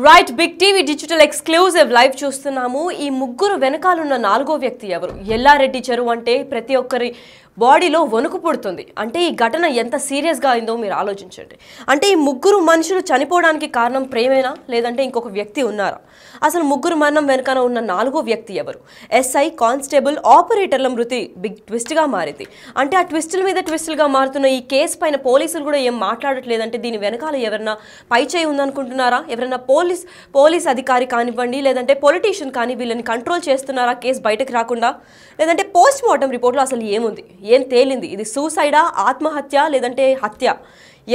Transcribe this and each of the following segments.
Right big TV digital exclusive live చూస్తున్నాము. ఈ ముగ్గురు వెనకాలన్న నాలుగో వ్యక్తి ఎవరు? ఎల్లారెడ్డి చెరువు అంటే ప్రతి ఒక్కరి బాడీలో వణుకు పుడుతుంది. అంటే ఈ ఘటన ఎంత సీరియస్గా అయిందో మీరు ఆలోచించండి. అంటే ఈ ముగ్గురు మనుషులు చనిపోవడానికి కారణం ప్రేమేనా, లేదంటే ఇంకొక వ్యక్తి ఉన్నారా? అసలు ముగ్గురు మరణం వెనకాల ఉన్న నాలుగో వ్యక్తి ఎవరు? ఎస్ఐ, కానిస్టేబుల్, ఆపరేటర్ల మృతి బిగ్ ట్విస్ట్గా మారింది. అంటే ఆ ట్విస్టుల మీద ట్విస్టులుగా మారుతున్న ఈ కేసు పైన పోలీసులు కూడా ఏం మాట్లాడట్లేదంటే దీని వెనకాల ఎవరైనా పై చేయి ఉందనుకుంటున్నారా? ఎవరైనా పోలీస్ అధికారి కానివ్వండి, లేదంటే పొలిటీషియన్ కానీ వీళ్ళని కంట్రోల్ చేస్తున్నారా కేసు బయటకు రాకుండా? లేదంటే పోస్ట్ మార్టం రిపోర్ట్లో అసలు ఏముంది, ఏం తేలింది? ఇది సూసైడా, ఆత్మహత్య, లేదంటే హత్య?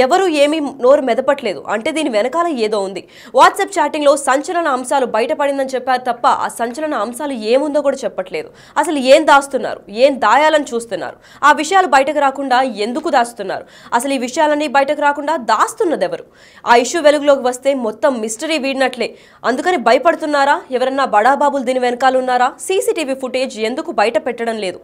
ఎవరు ఏమీ నోరు మెదపట్లేదు. అంటే దీని వెనకాల ఏదో ఉంది. వాట్సాప్ చాటింగ్లో సంచలన అంశాలు బయటపడిందని చెప్పారు తప్ప ఆ సంచలన అంశాలు ఏముందో కూడా చెప్పట్లేదు. అసలు ఏం దాస్తున్నారు, ఏం దాయాలని చూస్తున్నారు? ఆ విషయాలు బయటకు రాకుండా ఎందుకు దాస్తున్నారు? అసలు ఈ విషయాలన్నీ బయటకు రాకుండా దాస్తున్నది ఎవరు? ఆ ఇష్యూ వెలుగులోకి వస్తే మొత్తం మిస్టరీ వీడినట్లే. అందుకని భయపడుతున్నారా? ఎవరన్నా బడాబాబులు దీని వెనకాల ఉన్నారా? సీసీటీవీ ఫుటేజ్ ఎందుకు బయట పెట్టడం లేదు?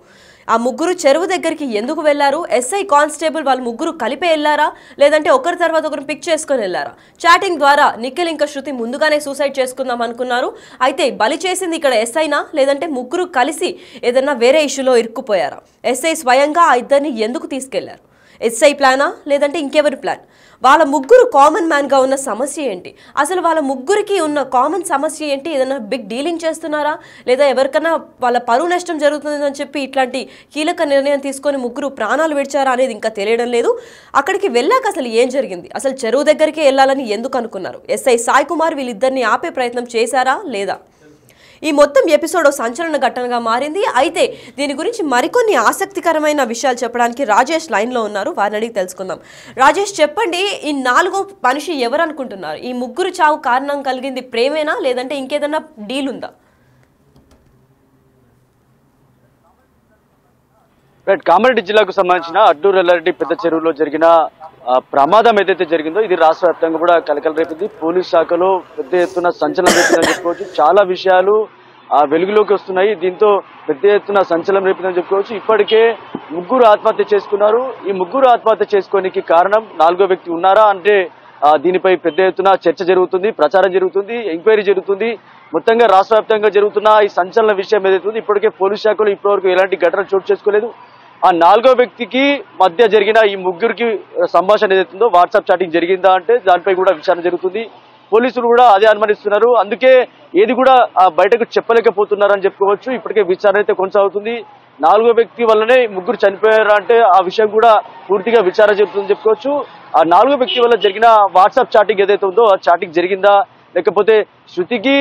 ఆ ముగ్గురు చెరువు దగ్గరికి ఎందుకు వెళ్లారు? ఎస్ఐ, కానిస్టేబుల్ వాళ్ళు ముగ్గురు కలిపే వెళ్ళారా, లేదంటే ఒకరి తర్వాత ఒకరు పిక్ చేసుకుని వెళ్ళారా? చాటింగ్ ద్వారా నిఖిల్ ఇంకా శృతి ముందుగానే సూసైడ్ చేసుకుందాం అనుకున్నారు. అయితే బలి చేసింది ఇక్కడ ఎస్ఐనా, లేదంటే ముగ్గురు కలిసి ఏదన్నా వేరే ఇష్యూలో ఇరుక్కుపోయారా? ఎస్ఐ స్వయంగా ఆ ఇద్దరిని ఎందుకు తీసుకెళ్లారు? ఎస్ఐ ప్లానా, లేదంటే ఇంకెవరి ప్లాన్? వాళ్ళ ముగ్గురు కామన్ మ్యాన్గా ఉన్న సమస్య ఏంటి? అసలు వాళ్ళ ముగ్గురికి ఉన్న కామన్ సమస్య ఏంటి? ఏదైనా బిగ్ డీలింగ్ చేస్తున్నారా, లేదా ఎవరికైనా వాళ్ళ పరువు నష్టం జరుగుతుందని చెప్పి ఇట్లాంటి కీలక నిర్ణయం తీసుకొని ముగ్గురు ప్రాణాలు విడిచారా అనేది ఇంకా తెలియడం లేదు. అక్కడికి వెళ్ళాక అసలు ఏం జరిగింది? అసలు చెరువు దగ్గరికి వెళ్ళాలని ఎందుకు అనుకున్నారు? ఎస్ఐ సాయి కుమార్ వీళ్ళిద్దరిని ఆపే ప్రయత్నం చేశారా లేదా? ఈ మొత్తం ఎపిసోడ్ సంచలన ఘటనగా మారింది. అయితే దీని గురించి మరికొన్ని ఆసక్తికరమైన విషయాలు చెప్పడానికి రాజేష్ లైన్లో ఉన్నారు. వారిని అడిగి తెలుసుకుందాం. రాజేష్, చెప్పండి, ఈ నాలుగో మనిషి ఎవరు అనుకుంటున్నారు? ఈ ముగ్గురు చావు కారణం కలిగింది ప్రేమేనా, లేదంటే ఇంకేదన్నా డీల్ ఉందా? కామారెడ్డి జిల్లాకు సంబంధించిన అడ్డూరు ఎల్లారెడ్డి పెద్ద చెరువులో జరిగిన ప్రమాదం ఏదైతే జరిగిందో ఇది రాష్ట్ర వ్యాప్తంగా కూడా కలకలం రేపింది. పోలీస్ శాఖలో పెద్ద ఎత్తున సంచలనం రేపిందని చెప్పుకోవచ్చు. చాలా విషయాలు వెలుగులోకి వస్తున్నాయి. దీంతో పెద్ద ఎత్తున సంచలనం రేపిందని చెప్పుకోవచ్చు. ఇప్పటికే ముగ్గురు ఆత్మహత్య చేసుకున్నారు. ఈ ముగ్గురు ఆత్మహత్య చేసుకోనికి కారణం నాలుగో వ్యక్తి ఉన్నారా అంటే దీనిపై పెద్ద ఎత్తున చర్చ జరుగుతుంది, ప్రచారం జరుగుతుంది, ఎంక్వైరీ జరుగుతుంది. మొత్తంగా రాష్ట్ర వ్యాప్తంగా జరుగుతున్న ఈ సంచలన విషయం ఏదైతుంది ఇప్పటికే పోలీస్ శాఖలో ఇప్పటివరకు ఎలాంటి ఘటన చోటు చేసుకోలేదు. ఆ నాలుగో వ్యక్తికి మధ్య జరిగిన ఈ ముగ్గురికి సంభాషణ ఏదైతుందో వాట్సాప్ చాటింగ్ జరిగిందా అంటే దానిపై కూడా విచారణ జరుగుతుంది. పోలీసులు కూడా అదే అనుమానిస్తున్నారు. అందుకే ఏది కూడా బయటకు చెప్పలేకపోతున్నారని చెప్పుకోవచ్చు. ఇప్పటికే విచారణ అయితే కొనసాగుతుంది. నాలుగో వ్యక్తి వల్లనే ముగ్గురు చనిపోయారా అంటే ఆ విషయం కూడా పూర్తిగా విచారణ జరుగుతుందని చెప్పుకోవచ్చు. ఆ నాలుగో వ్యక్తి వల్ల జరిగిన వాట్సాప్ చాటింగ్ ఏదైతే ఉందో ఆ చాటింగ్ జరిగిందా, లేకపోతే శృతికి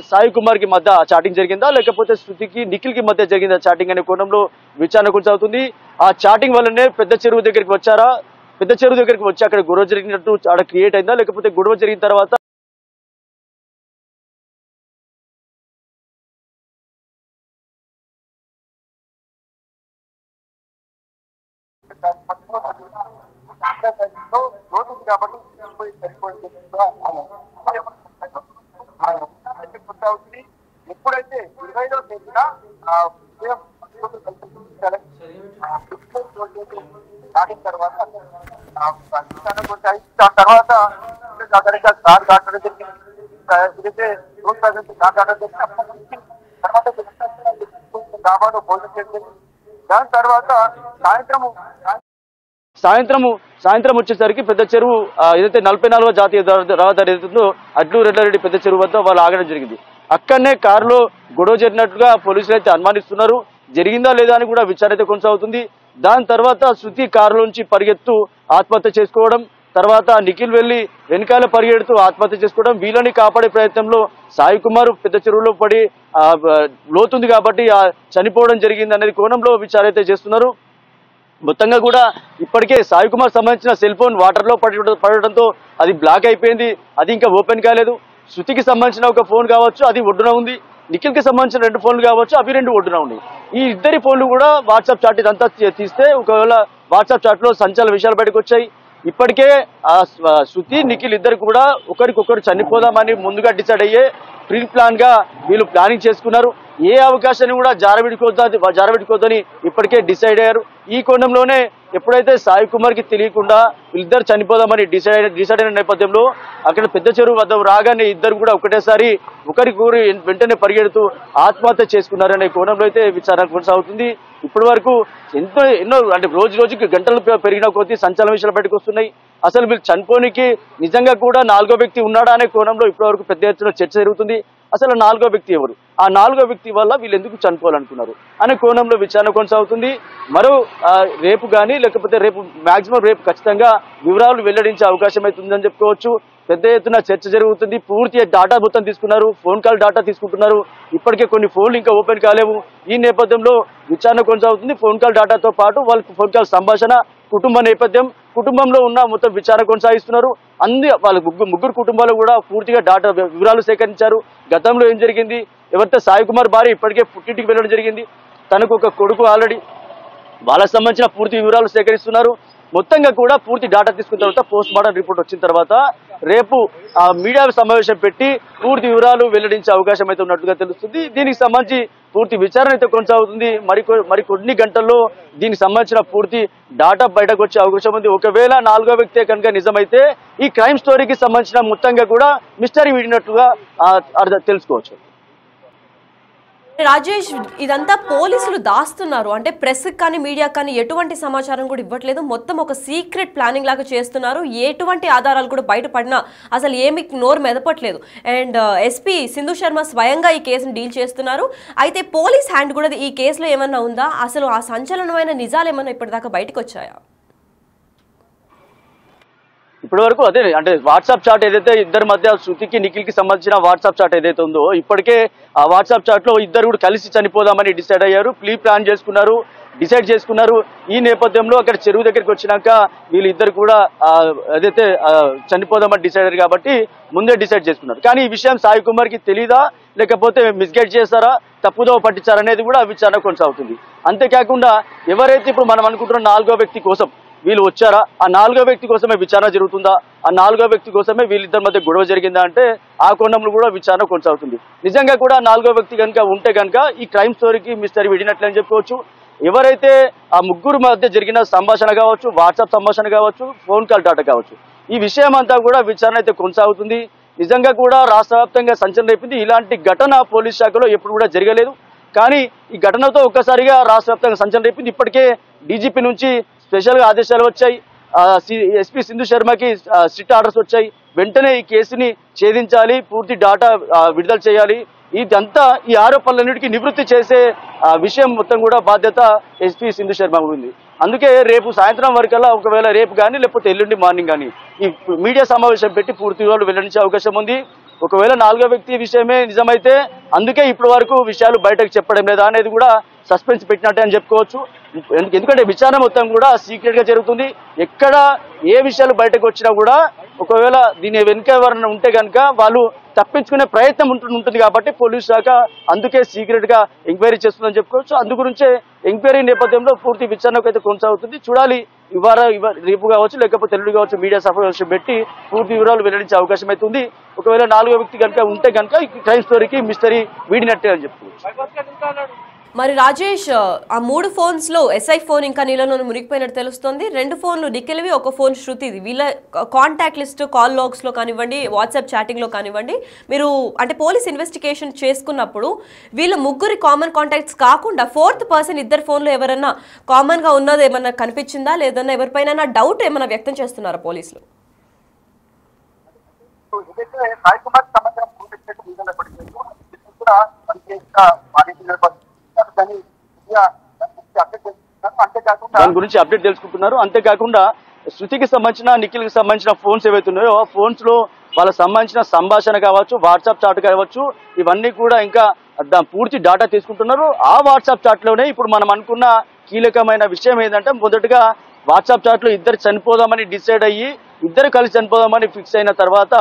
సాయి కుమార్ కి మధ్య చాటింగ్ జరిగిందా, లేకపోతే శృతికి నిఖిల్ కి మధ్య జరిగిందా చాటింగ్ అనే కోణంలో విచారణ కొనసాగుతుంది. ఆ చాటింగ్ వల్లనే పెద్ద చెరువు దగ్గరికి వచ్చారా, పెద్ద చెరువు దగ్గరికి వచ్చి అక్కడ గొడవ జరిగినట్టు అక్కడ క్రియేట్ అయిందా, లేకపోతే గొడవ జరిగిన తర్వాత ఎప్పుడైతే 20వ తేదీన దాటిన తర్వాత తర్వాత డాబాలో భోజనం చేసింది. దాని తర్వాత సాయంత్రం వచ్చేసరికి పెద్ద చెరువు ఏదైతే 44వ జాతీయ రహదారి ఏదైతుందో అడ్డూరు ఎల్లారెడ్డి పెద్ద చెరువు వద్ద వాళ్ళు ఆగడం జరిగింది. అక్కడనే కారులో గొడవ జరిగినట్టుగా పోలీసులు అయితే అనుమానిస్తున్నారు. జరిగిందా లేదా అని కూడా విచారణ అయితే కొనసాగుతుంది. దాని తర్వాత శృతి కారులోంచి పరిగెత్తు ఆత్మహత్య చేసుకోవడం, తర్వాత నిఖిల్ వెళ్లి వెనకాల పరిగెడుతూ ఆత్మహత్య చేసుకోవడం, వీళ్ళని కాపాడే ప్రయత్నంలో సాయి కుమార్ పెద్ద చెరువులో పడి లోతుంది కాబట్టి చనిపోవడం జరిగింది అనేది కోణంలో విచారణ అయితే చేస్తున్నారు. మొత్తంగా కూడా ఇప్పటికే సాయి కుమార్ సంబంధించిన సెల్ ఫోన్ వాటర్ లో పడడంతో అది బ్లాక్ అయిపోయింది. అది ఇంకా ఓపెన్ కాలేదు. శృతికి సంబంధించిన ఒక ఫోన్ కావచ్చు, అది ఒడ్డున ఉంది. నిఖిల్ కి సంబంధించిన 2 ఫోన్లు కావచ్చు, అవి 2 ఒడ్డున ఉన్నాయి. ఈ ఇద్దరి ఫోన్లు కూడా వాట్సాప్ చాట్ ఇదంతా తీస్తే ఒకవేళ వాట్సాప్ చాట్ లో సంచలన విషయాలు బయటకు వచ్చాయి. ఇప్పటికే శృతి, నిఖిల్ ఇద్దరు కూడా ఒకరికొకరు చనిపోదామని ముందుగా డిసైడ్ అయ్యే ప్రీ ప్లాన్ గా వీళ్ళు ప్లానింగ్ చేసుకున్నారు. ఏ అవకాశాన్ని కూడా జారవిడుకోవద్దని ఇప్పటికే డిసైడ్ అయ్యారు. ఈ కోణంలోనే ఎప్పుడైతే సాయి కుమార్ కి తెలియకుండా వీళ్ళిద్దరు చనిపోదామని డిసైడ్ అయిన నేపథ్యంలో అక్కడ పెద్ద చెరువు వద్ద రాగానే ఇద్దరు కూడా ఒకటేసారి ఒకరికొకరు వెంటనే పరిగెడుతూ ఆత్మహత్య చేసుకున్నారనే కోణంలో అయితే విచారణ కొనసాగుతుంది. ఇప్పటి వరకు ఎన్నో అంటే రోజుకి గంటలు పెరిగిన కొద్దీ సంచలన విషయాలు బయటకు వస్తున్నాయి. అసలు వీళ్ళు చనిపోనికి నిజంగా కూడా 4వ వ్యక్తి ఉన్నాడా అనే కోణంలో ఇప్పటి వరకు పెద్ద ఎత్తున చర్చ జరుగుతుంది. అసలు 4వ వ్యక్తి ఎవరు, ఆ 4వ వ్యక్తి వల్ల వీళ్ళు ఎందుకు చనిపోవాలనుకున్నారు అనే కోణంలో విచారణ కొనసాగుతుంది. మరో రేపు కానీ లేకపోతే మాక్సిమం రేపు ఖచ్చితంగా వివరాలు వెల్లడించే అవకాశం అయితే ఉందని చెప్పుకోవచ్చు. పెద్ద ఎత్తున చర్చ జరుగుతుంది. పూర్తి డాటా మొత్తం తీసుకున్నారు, ఫోన్ కాల్ డాటా తీసుకుంటున్నారు. ఇప్పటికే కొన్ని ఫోన్లు ఇంకా ఓపెన్ కాలేవు. ఈ నేపథ్యంలో విచారణ కొనసాగుతుంది. ఫోన్ కాల్ డాటాతో పాటు వాళ్ళకి ఫోన్ కాల్ సంభాషణ, కుటుంబ నేపథ్యం, కుటుంబంలో ఉన్న మొత్తం విచారణ కొనసాగిస్తున్నారు. వాళ్ళ ముగ్గురు కుటుంబాలు కూడా పూర్తిగా డాటా వివరాలు సేకరించారు. గతంలో ఏం జరిగింది, ఎవరితో సాయి కుమార్ భార్య ఇప్పటికే పుట్టింటికి వెళ్ళడం జరిగింది, తనకు ఒక కొడుకు ఆల్రెడీ, వాళ్ళకి సంబంధించిన పూర్తి వివరాలు సేకరిస్తున్నారు. మొత్తంగా కూడా పూర్తి డాటా తీసుకున్న తర్వాత పోస్ట్ మార్టం రిపోర్ట్ వచ్చిన తర్వాత రేపు మీడియా సమావేశం పెట్టి పూర్తి వివరాలు వెల్లడించే అవకాశం అయితే ఉన్నట్టుగా తెలుస్తుంది. దీనికి సంబంధించి పూర్తి విచారణ అయితే కొనసాగుతుంది. మరి కొన్ని గంటల్లో దీనికి సంబంధించిన పూర్తి డాటా బయటకు వచ్చే అవకాశం ఉంది. ఒకవేళ 4వ వ్యక్తే కనుక నిజమైతే ఈ క్రైమ్ స్టోరీకి సంబంధించిన మొత్తంగా కూడా మిస్టరీ వీడినట్టుగా తెలుసుకోవచ్చు. రాజేష్, ఇదంతా పోలీసులు దాస్తున్నారు అంటే ప్రెస్ కానీ మీడియా కానీ ఎటువంటి సమాచారం కూడా ఇవ్వట్లేదు. మొత్తం ఒక సీక్రెట్ ప్లానింగ్ లాగా చేస్తున్నారు. ఎటువంటి ఆధారాలు కూడా బయటపడినా అసలు ఏమి నోరు మెదపట్లేదు. అండ్ ఎస్పీ సింధు శర్మ స్వయంగా ఈ కేసును డీల్ చేస్తున్నారు. అయితే పోలీస్ హ్యాండ్ కూడా ఈ కేసులో ఏమన్నా ఉందా? అసలు ఆ సంచలనమైన నిజాలు ఏమన్నా ఇప్పటిదాకా బయటకు వచ్చాయా? ఇప్పటి వరకు అదే అంటే వాట్సాప్ చాట్ ఏదైతే ఇద్దరి మధ్య శృతికి నిఖిల్ కి సంబంధించిన వాట్సాప్ చాట్ ఏదైతే ఉందో ఇప్పటికే ఆ వాట్సాప్ చాట్ లో ఇద్దరు కూడా కలిసి చనిపోదామని డిసైడ్ అయ్యారు, ప్లాన్ చేసుకున్నారు, డిసైడ్ చేసుకున్నారు. ఈ నేపథ్యంలో అక్కడ చెరువు దగ్గరికి వచ్చినాక వీళ్ళిద్దరు కూడా ఏదైతే చనిపోదామని డిసైడ్ అయ్యారు కాబట్టి ముందే డిసైడ్ చేసుకున్నారు. కానీ ఈ విషయం సాయి కుమార్ కి తెలీదా లేకపోతే మిస్గైడ్ చేస్తారా, తప్పుదోవ పట్టించారనేది కూడా విచారణ కొనసాగుతుంది. అంతేకాకుండా ఎవరైతే ఇప్పుడు మనం అనుకుంటున్న 4వ వ్యక్తి కోసం వీళ్ళు వచ్చారా, ఆ 4వ వ్యక్తి కోసమే విచారణ జరుగుతుందా, ఆ 4వ వ్యక్తి కోసమే వీళ్ళిద్దరి మధ్య గొడవ జరిగిందా అంటే ఆ కోణంలో కూడా విచారణ కొనసాగుతుంది. నిజంగా కూడా 4వ వ్యక్తి కనుక ఉంటే కనుక ఈ క్రైమ్ స్టోరీకి మిస్టరీ విడినట్లని చెప్పుకోవచ్చు. ఎవరైతే ఆ ముగ్గురు మధ్య జరిగిన సంభాషణ కావచ్చు, వాట్సాప్ సంభాషణ కావచ్చు, ఫోన్ కాల్ డాటా కావచ్చు, ఈ విషయం అంతా కూడా విచారణ అయితే కొనసాగుతుంది. నిజంగా కూడా రాష్ట్ర వ్యాప్తంగా సంచలనం రేపింది. ఇలాంటి ఘటన పోలీస్ శాఖలో ఎప్పుడు కూడా జరగలేదు. కానీ ఈ ఘటనతో ఒక్కసారిగా రాష్ట్ర వ్యాప్తంగా సంచలనం రేపింది. ఇప్పటికే డీజీపీ నుంచి స్పెషల్ గా ఆదేశాలు వచ్చాయి, ఎస్పీ సింధు శర్మకి స్ట్రిక్ట్ ఆర్డర్స్ వచ్చాయి. వెంటనే ఈ కేసుని ఛేదించాలి, పూర్తి డాటా విడుదల చేయాలి. ఇదంతా ఈ ఆరోపణలన్నిటికీ నివృత్తి చేసే విషయం మొత్తం కూడా బాధ్యత ఎస్పీ సింధు శర్మ ఉంది. అందుకే రేపు సాయంత్రం వరకల్లా ఒకవేళ రేపు కానీ లేకపోతే ఎల్లుండి మార్నింగ్ కానీ ఈ మీడియా సమావేశం పెట్టి పూర్తి వివరాలు వెల్లడించే అవకాశం ఉంది. ఒకవేళ 4వ వ్యక్తి విషయమే నిజమైతే అందుకే ఇప్పటి వరకు విషయాలు బయటకు చెప్పడం లేదా అనేది కూడా సస్పెన్స్ పెట్టినట్టే అని చెప్పుకోవచ్చు. ఎందుకంటే విచారణ మొత్తం కూడా సీక్రెట్ గా జరుగుతుంది. ఎక్కడ ఏ విషయాలు బయటకు వచ్చినా కూడా ఒకవేళ దీని వెనుక ఎవరైనా ఉంటే కనుక వాళ్ళు తప్పించుకునే ప్రయత్నం ఉంటుంది కాబట్టి పోలీసు శాఖ అందుకే సీక్రెట్ గా ఎంక్వైరీ చేస్తుందని చెప్పుకోవచ్చు. అందు గురించే ఎంక్వైరీ నేపథ్యంలో పూర్తి విచారణకు అయితే కొనసాగుతుంది. చూడాలి రేపు కావచ్చు లేకపోతే ఎల్లుండి కావచ్చు మీడియా సమావేశం పెట్టి పూర్తి వివరాలు వెల్లడించే అవకాశం అయితే ఉంది. ఒకవేళ 4వ వ్యక్తి కనుక ఉంటే కనుక ఈ క్రైమ్ స్టోరీకి మిస్టరీ వీడినట్టే అని చెప్పుకోవచ్చు. మరి రాజేష్, ఆ 3 ఫోన్స్ లో ఎస్ఐ ఫోన్ ఇంకా నీళ్ళలో మునిగిపోయినట్టు తెలుస్తుంది. 2 ఫోన్లు నిఖిల్వి, ఒక ఫోన్ శృతిది. వీళ్ళ కాంటాక్ట్ లిస్ట్ కాల్ లాగ్స్ లో కానివ్వండి, వాట్సాప్ చాటింగ్ లో కానివ్వండి, మీరు అంటే పోలీస్ ఇన్వెస్టిగేషన్ చేసుకున్నప్పుడు వీళ్ళ ముగ్గురి కామన్ కాంటాక్ట్స్ కాకుండా 4th పర్సన్ ఇద్దరు ఫోన్లో ఎవరన్నా కామన్ గా ఉన్నది ఏమన్నా కనిపించిందా, లేదన్నా ఎవరిపైన డౌట్ ఏమన్నా వ్యక్తం చేస్తున్నారా పోలీసులు? దాని గురించి అప్డేట్ తెలుసుకుంటున్నారు. అంతేకాకుండా శృతికి సంబంధించిన నిఖిల్ కి సంబంధించిన ఫోన్స్ ఏవైతే ఉన్నాయో ఆ ఫోన్స్ లో వాళ్ళకి సంబంధించిన సంభాషణ కావచ్చు, వాట్సాప్ చాట్ కావచ్చు, ఇవన్నీ కూడా ఇంకా పూర్తి డాటా తీసుకుంటున్నారు. ఆ వాట్సాప్ చాట్ లోనే ఇప్పుడు మనం అనుకున్న కీలకమైన విషయం ఏంటంటే మొదటగా వాట్సాప్ చాట్ లో ఇద్దరు చనిపోదామని డిసైడ్ అయ్యి ఇద్దరు కలిసి చనిపోదామని ఫిక్స్ అయిన తర్వాత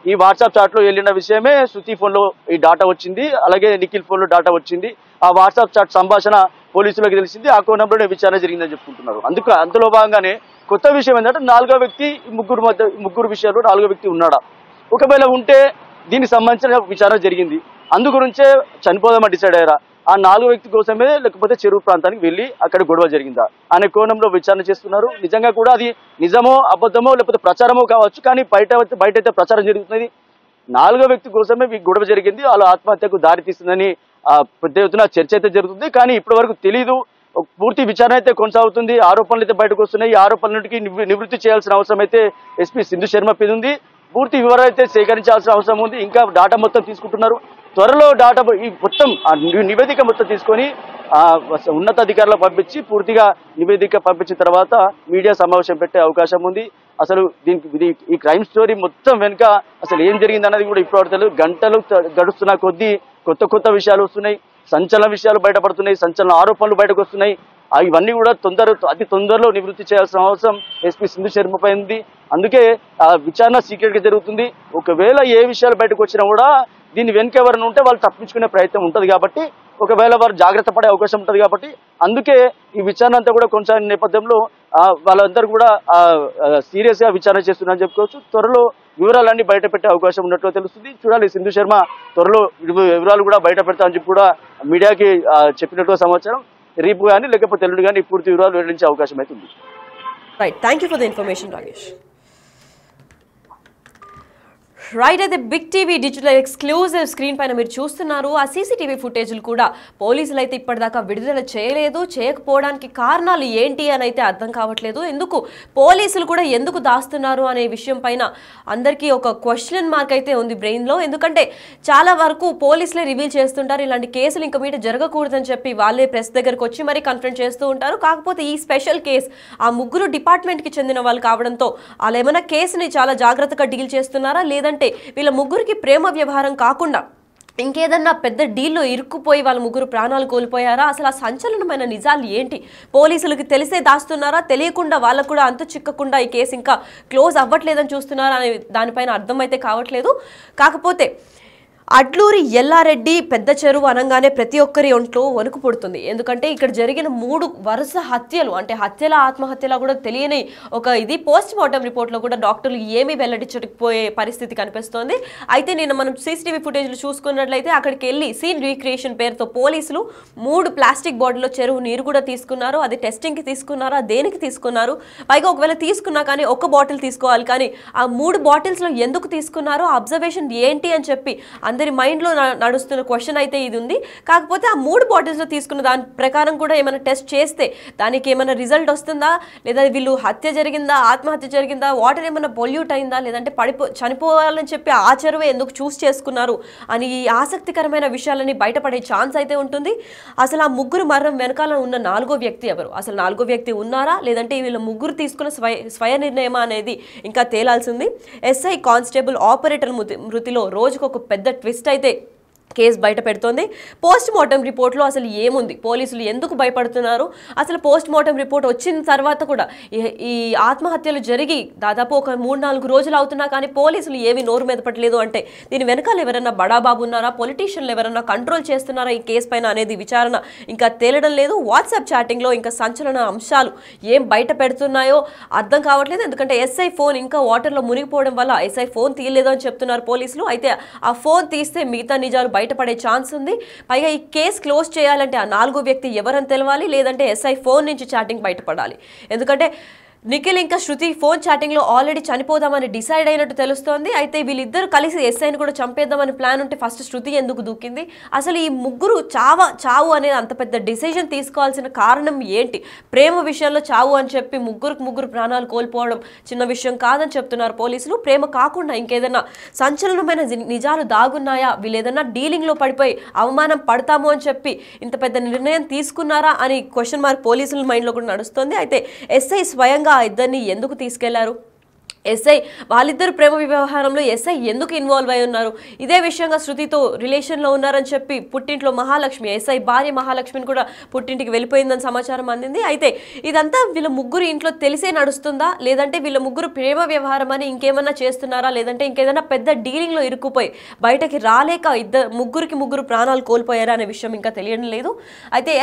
ఈ వాట్సాప్ చాట్ లో వెళ్ళిన విషయమే శృతి ఫోన్ లో ఈ డాటా వచ్చింది, అలాగే నిఖిల్ ఫోన్ లో డాటా వచ్చింది. ఆ వాట్సాప్ చాట్ సంభాషణ పోలీసులకు తెలిసింది. ఆ కోణంలోనే విచారణ జరిగిందని చెప్పుకుంటున్నారు. అందులో భాగంగానే కొత్త విషయం ఏంటంటే 4వ వ్యక్తి ముగ్గురు విషయాల్లో 4వ వ్యక్తి ఉన్నాడా, ఒకవేళ ఉంటే దీనికి సంబంధించిన విచారణ జరిగింది. అందు గురించే చనిపోదామని డిసైడ్ అయ్యారా, ఆ 4వ వ్యక్తి కోసమే లేకపోతే చెరువు ప్రాంతానికి వెళ్ళి అక్కడ గొడవ జరిగిందా అనే కోణంలో విచారణ చేస్తున్నారు. నిజంగా కూడా అది నిజమో అబద్ధమో లేకపోతే ప్రచారమో కావచ్చు, కానీ బయట అయితే ప్రచారం జరుగుతుంది. 4వ వ్యక్తి కోసమే ఈ గొడవ జరిగింది, వాళ్ళ ఆత్మహత్యకు దారి తీస్తుందని పెద్ద ఎత్తున చర్చ అయితే జరుగుతుంది. కానీ ఇప్పటి వరకు తెలీదు, పూర్తి విచారణ అయితే కొనసాగుతుంది. ఆరోపణలు అయితే బయటకు వస్తున్నాయి. ఈ ఆరోపణల నుండి నివృత్తి చేయాల్సిన అవసరం అయితే ఎస్పీ సింధు శర్మ మీద ఉంది. పూర్తి వివరాలు అయితే సేకరించాల్సిన అవసరం ఉంది. ఇంకా డాటా మొత్తం తీసుకుంటున్నారు. త్వరలో డాటా ఈ మొత్తం నివేదిక మొత్తం తీసుకొని ఉన్నతాధికారులకు పంపించి పూర్తిగా నివేదిక పంపించిన తర్వాత మీడియా సమావేశం పెట్టే అవకాశం ఉంది. అసలు దీనికి ఈ క్రైమ్ స్టోరీ మొత్తం వెనుక అసలు ఏం జరిగింది అన్నది కూడా ఇప్పుడు తెలియదు. గంటలు గడుస్తున్న కొద్దీ కొత్త విషయాలు వస్తున్నాయి, సంచలన విషయాలు బయటపడుతున్నాయి, సంచలన ఆరోపణలు బయటకు వస్తున్నాయి. ఇవన్నీ కూడా అతి తొందరలో నివృత్తి చేయాల్సిన అవసరం ఎస్పీ సింధు శర్మపై ఉంది. అందుకే విచారణ సీక్రెట్ గా జరుగుతుంది. ఒకవేళ ఏ విషయాలు బయటకు వచ్చినా కూడా దీని వెనుక ఎవరైనా ఉంటే వాళ్ళు తప్పించుకునే ప్రయత్నం ఉంటుంది కాబట్టి, ఒకవేళ వారు జాగ్రత్త పడే అవకాశం ఉంటుంది కాబట్టి, అందుకే ఈ విచారణ అంతా కూడా కొనసాగిన నేపథ్యంలో వాళ్ళందరూ కూడా సీరియస్ గా విచారణ చేస్తున్నారని చెప్పుకోవచ్చు. త్వరలో వివరాలన్నీ బయట పెట్టే అవకాశం ఉన్నట్లు తెలుస్తుంది. చూడాలి, సింధు శర్మ త్వరలో వివరాలు కూడా బయట పెడతా అని చెప్పి కూడా మీడియాకి చెప్పినట్టుగా సమాచారం. రేపు కానీ లేకపోతే ఎల్లుండి కానీ పూర్తి వివరాలు వెల్లడించే అవకాశం అయితే ఉంది. Right, thank you for the information Ragesh. Right, అయితే Big TV digital exclusive screen పైన మీరు చూస్తున్నారు. ఆ సీసీటీవీ ఫుటేజ్లు కూడా పోలీసులు అయితే ఇప్పటిదాకా విడుదల చేయలేదు. చేయకపోవడానికి కారణాలు ఏంటి అని అయితే అర్థం కావట్లేదు. ఎందుకు పోలీసులు కూడా ఎందుకు దాస్తున్నారు అనే విషయం పైన అందరికీ ఒక క్వశ్చన్ మార్క్ అయితే ఉంది బ్రెయిన్లో. ఎందుకంటే చాలా వరకు పోలీసులే రివీల్ చేస్తుంటారు ఇలాంటి కేసులు ఇంకా మీద జరగకూడదని చెప్పి వాళ్ళే ప్రెస్ దగ్గరకు వచ్చి మరీ కన్ఫరెన్స్ చేస్తూ ఉంటారు. కాకపోతే ఈ స్పెషల్ కేసు ఆ ముగ్గురు డిపార్ట్మెంట్కి చెందిన వాళ్ళు కావడంతో వాళ్ళు ఏమైనా కేసుని చాలా జాగ్రత్తగా డీల్ చేస్తున్నారా, లేదంటే వీళ్ళ ముగ్గురికి ప్రేమ వ్యవహారం కాకుండా ఇంకేదన్నా పెద్ద డీల్లో ఇరుక్కుపోయి వాళ్ళ ముగ్గురు ప్రాణాలు కోల్పోయారా, అసలు ఆ సంచలనమైన నిజాలు ఏంటి, పోలీసులకి తెలిసే దాస్తున్నారా, తెలియకుండా వాళ్ళకు కూడా అంతు చిక్కకుండా ఈ కేసు ఇంకా క్లోజ్ అవ్వట్లేదని చూస్తున్నారా అనే దానిపైన అర్థం అయితే కావట్లేదు. కాకపోతే అడ్లూరి ఎల్లారెడ్డి పెద్ద చెరువు అనగానే ప్రతి ఒక్కరి ఒంట్లో వణుకు పుడుతుంది. ఎందుకంటే ఇక్కడ జరిగిన 3 వరుస హత్యలు, అంటే హత్యల ఆత్మహత్యలా కూడా తెలియని ఒక ఇది పోస్ట్ మార్టం రిపోర్ట్లో కూడా డాక్టర్లు ఏమీ వెల్లడించకపోయే పరిస్థితి కనిపిస్తోంది. అయితే నేను మనం సీసీటీవీ ఫుటేజ్లు చూసుకున్నట్లయితే అక్కడికి వెళ్ళి సీన్ రీక్రియేషన్ పేరుతో పోలీసులు 3 ప్లాస్టిక్ బాటిల్లో చెరువు నీరు కూడా తీసుకున్నారు. అది టెస్టింగ్కి తీసుకున్నారా, దేనికి తీసుకున్నారు, పైగా ఒకవేళ తీసుకున్నా కానీ ఒక బాటిల్ తీసుకోవాలి, కానీ ఆ 3 బాటిల్స్లో ఎందుకు తీసుకున్నారో అబ్జర్వేషన్ ఏంటి అని చెప్పి అందరి మైండ్లో నడుస్తున్న క్వశ్చన్ అయితే ఇది ఉంది. కాకపోతే ఆ 3 బాటిల్స్లో తీసుకున్న దాని ప్రకారం కూడా ఏమైనా టెస్ట్ చేస్తే దానికి ఏమైనా రిజల్ట్ వస్తుందా, లేదా వీళ్ళు హత్య జరిగిందా, ఆత్మహత్య జరిగిందా, వాటర్ ఏమైనా పొల్యూట్ అయిందా, లేదంటే చనిపోవాలని చెప్పి ఆ చెరువే ఎందుకు చూస్ చేసుకున్నారు అని ఈ ఆసక్తికరమైన విషయాలని బయటపడే ఛాన్స్ అయితే ఉంటుంది. అసలు ఆ ముగ్గురు మరణం వెనకాల ఉన్న 4వ వ్యక్తి ఎవరు, అసలు 4వ వ్యక్తి ఉన్నారా, లేదంటే వీళ్ళ ముగ్గురు తీసుకున్న స్వయ నిర్ణయమా అనేది ఇంకా తేలాల్సింది. ఎస్ఐ కానిస్టేబుల్ ఆపరేటర్ మృతిలో రోజుకు ఒక పెద్ద ట్విస్ట్ అయితే కేసు బయట పెడుతోంది. పోస్ట్ మార్టం రిపోర్ట్లో అసలు ఏముంది, పోలీసులు ఎందుకు భయపడుతున్నారు, అసలు పోస్ట్ మార్టం రిపోర్ట్ వచ్చిన తర్వాత కూడా ఈ ఆత్మహత్యలు జరిగి దాదాపు ఒక 3-4 రోజులు అవుతున్నా కానీ పోలీసులు ఏమి నోరు మెదపట్లేదు అంటే దీని వెనకాల ఎవరైనా బడాబాబు ఉన్నారా, పొలిటీషియన్లు ఎవరైనా కంట్రోల్ చేస్తున్నారా ఈ కేసు పైన అనేది విచారణ ఇంకా తేలడం లేదు. వాట్సాప్ చాటింగ్లో ఇంకా సంచలన అంశాలు ఏం బయట పెడుతున్నాయో అర్థం కావట్లేదు. ఎందుకంటే ఎస్ఐ ఫోన్ ఇంకా వాటర్లో మునిగిపోవడం వల్ల ఎస్ఐ ఫోన్ తీయలేదు అని చెప్తున్నారు పోలీసులు. అయితే ఆ ఫోన్ తీస్తే మిగతా నిజాలు బయటపడే ఛాన్స్ ఉంది. పైగా ఈ కేసు క్లోజ్ చేయాలంటే ఆ 4వ వ్యక్తి ఎవరని తెలవాలి, లేదంటే ఎస్ఐ ఫోన్ నుంచి చాటింగ్ బయటపడాలి. ఎందుకంటే నిఖిల్ ఇంకా శృతి ఫోన్ చాటింగ్లో ఆల్రెడీ చనిపోదామని డిసైడ్ అయినట్టు తెలుస్తోంది. అయితే వీళ్ళిద్దరు కలిసి ఎస్ఐని కూడా చంపేద్దామని ప్లాన్ ఉంటే ఫస్ట్ శృతి ఎందుకు దూకింది, అసలు ఈ ముగ్గురు చావు అనేది అంత పెద్ద డిసిజన్ తీసుకోవాల్సిన కారణం ఏంటి, ప్రేమ విషయంలో చావు అని చెప్పి ముగ్గురు ప్రాణాలు కోల్పోవడం చిన్న విషయం కాదని చెప్తున్నారు పోలీసులు. ప్రేమ కాకుండా ఇంకేదైనా సంచలనమైన నిజాలు దాగున్నాయా, వీళ్ళు ఏదైనా డీలింగ్లో పడిపోయి అవమానం పడతాము అని చెప్పి ఇంత పెద్ద నిర్ణయం తీసుకున్నారా అని క్వశ్చన్ మార్క్ పోలీసుల మైండ్లో కూడా నడుస్తుంది. అయితే ఎస్ఐ స్వయంగా ఇద్దరిని ఎందుకు తీసుకెళ్లారు, ఎస్ఐ వాళ్ళిద్దరు ప్రేమ వ్యవహారంలో ఎస్ఐ ఎందుకు ఇన్వాల్వ్ అయి ఉన్నారు, ఇదే విషయంగా శృతితో రిలేషన్లో ఉన్నారని చెప్పి పుట్టింట్లో మహాలక్ష్మి ఎస్ఐ భార్య మహాలక్ష్మిని కూడా పుట్టింటికి వెళ్ళిపోయిందని సమాచారం అందింది. అయితే ఇదంతా వీళ్ళ ముగ్గురు ఇంట్లో తెలిసే నడుస్తుందా, లేదంటే వీళ్ళ ముగ్గురు ప్రేమ వ్యవహారం అని ఇంకేమన్నా చేస్తున్నారా, లేదంటే ఇంకేదైనా పెద్ద డీలింగ్లో ఇరుక్కుపోయి బయటకి రాలేక ముగ్గురు ప్రాణాలు కోల్పోయారా అనే విషయం ఇంకా తెలియడం లేదు. అయితే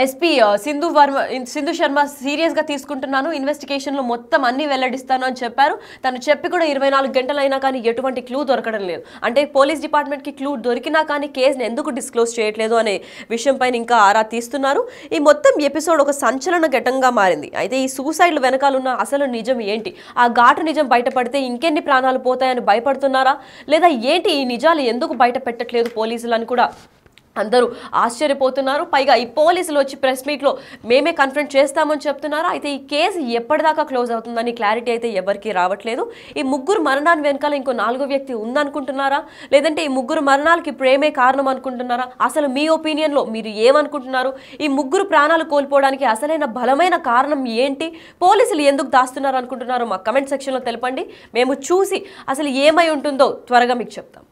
ఎస్పీ సింధు శర్మ సీరియస్ గా తీసుకుంటున్నాను, ఇన్వెస్టిగేషన్ లో మొత్తం అన్ని వెల్లడిస్తాను అని చెప్పారు. తను చెప్పి కూడా 24 గంటలైనా కానీ ఎటువంటి క్లూ దొరకడం లేదు. అంటే పోలీస్ డిపార్ట్మెంట్ కి క్లూ దొరికినా కానీ కేసుని ఎందుకు డిస్క్లోజ్ చేయట్లేదు అనే విషయం పైన ఇంకా ఆరా తీస్తున్నారు. ఈ మొత్తం ఎపిసోడ్ ఒక సంచలన ఘటనగా మారింది. అయితే ఈ సూసైడ్ల వెనకాలన్న అసలు నిజం ఏంటి, ఆ ఘాటు నిజం బయటపడితే ఇంకెన్ని ప్రాణాలు పోతాయని భయపడుతున్నారా, లేదా ఏంటి ఈ నిజాలు ఎందుకు బయట పెట్టట్లేదు పోలీసులు అని కూడా అందరూ ఆశ్చర్యపోతున్నారు. పైగా ఈ పోలీసులు వచ్చి ప్రెస్ మీట్లో మేమే కన్ఫ్రంట్ చేస్తామని చెప్తున్నారు. అయితే ఈ కేసు ఎప్పటిదాకా క్లోజ్ అవుతుందని క్లారిటీ అయితే ఎవరికీ రావట్లేదు. ఈ ముగ్గురు మరణాన్ని వెనకాల ఇంకో 4వ వ్యక్తి ఉందనుకుంటున్నారా, లేదంటే ఈ ముగ్గురు మరణాలకి ప్రేమే కారణం అనుకుంటున్నారా? అసలు మీ ఒపీనియన్లో మీరు ఏమనుకుంటున్నారు? ఈ ముగ్గురు ప్రాణాలు కోల్పోవడానికి అసలైన బలమైన కారణం ఏంటి? పోలీసులు ఎందుకు దాస్తున్నారు అనుకుంటున్నారో మా కమెంట్ సెక్షన్లో తెలపండి. మేము చూసి అసలు ఏమై ఉంటుందో త్వరగా మీకు చెప్తాం.